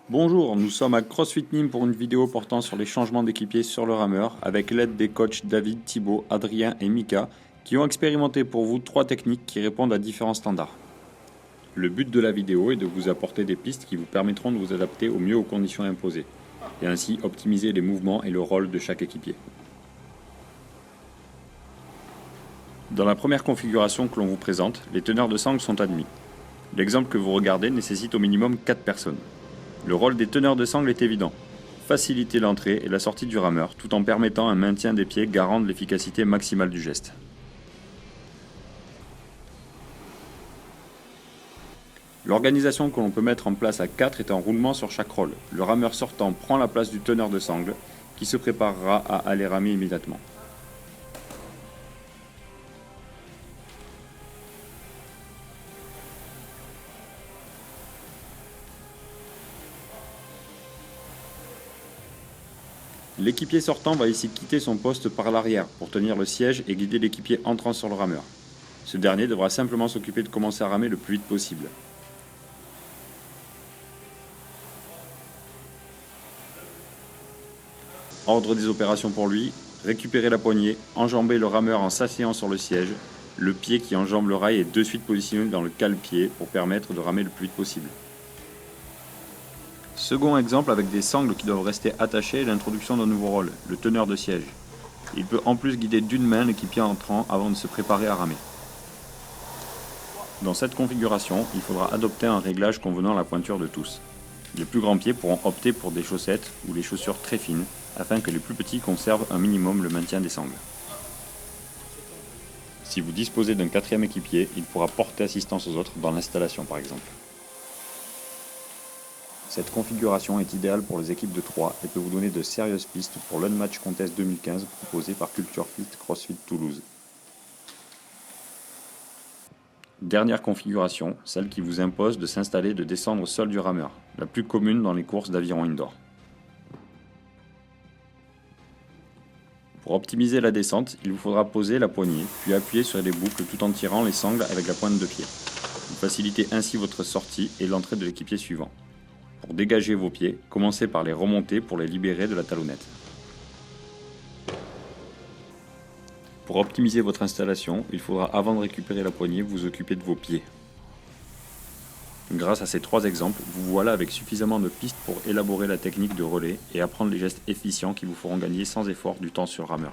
Bonjour, nous sommes à CrossFit Nîmes pour une vidéo portant sur les changements d'équipier sur le rameur avec l'aide des coachs David, Thibaut, Adrien et Mika qui ont expérimenté pour vous 3 techniques qui répondent à différents standards. Le but de la vidéo est de vous apporter des pistes qui vous permettront de vous adapter au mieux aux conditions imposées et ainsi optimiser les mouvements et le rôle de chaque équipier. Dans la première configuration que l'on vous présente, les teneurs de sangle sont admis. L'exemple que vous regardez nécessite au minimum 4 personnes. Le rôle des teneurs de sangle est évident. Faciliter l'entrée et la sortie du rameur tout en permettant un maintien des pieds garant de l'efficacité maximale du geste. L'organisation que l'on peut mettre en place à 4 est un roulement sur chaque rôle. Le rameur sortant prend la place du teneur de sangle qui se préparera à aller ramer immédiatement. L'équipier sortant va ici quitter son poste par l'arrière pour tenir le siège et guider l'équipier entrant sur le rameur. Ce dernier devra simplement s'occuper de commencer à ramer le plus vite possible. Ordre des opérations pour lui, récupérer la poignée, enjamber le rameur en s'asseyant sur le siège, le pied qui enjambe le rail est de suite positionné dans le cale-pied pour permettre de ramer le plus vite possible. Second exemple avec des sangles qui doivent rester attachées et l'introduction d'un nouveau rôle, le teneur de siège. Il peut en plus guider d'une main l'équipier entrant avant de se préparer à ramer. Dans cette configuration, il faudra adopter un réglage convenant à la pointure de tous. Les plus grands pieds pourront opter pour des chaussettes ou des chaussures très fines, afin que les plus petits conservent un minimum le maintien des sangles. Si vous disposez d'un 4e équipier, il pourra porter assistance aux autres dans l'installation par exemple. Cette configuration est idéale pour les équipes de 3 et peut vous donner de sérieuses pistes pour l'Unmatch Contest 2015 proposé par Culture Fit CrossFit Toulouse. Dernière configuration, celle qui vous impose de s'installer et de descendre au sol du rameur, la plus commune dans les courses d'aviron indoor. Pour optimiser la descente, il vous faudra poser la poignée, puis appuyer sur les boucles tout en tirant les sangles avec la pointe de pied. Vous facilitez ainsi votre sortie et l'entrée de l'équipier suivant. Pour dégager vos pieds, commencez par les remonter pour les libérer de la talonnette. Pour optimiser votre installation, il faudra avant de récupérer la poignée vous occuper de vos pieds. Grâce à ces 3 exemples, vous voilà avec suffisamment de pistes pour élaborer la technique de relais et apprendre les gestes efficients qui vous feront gagner sans effort du temps sur rameur.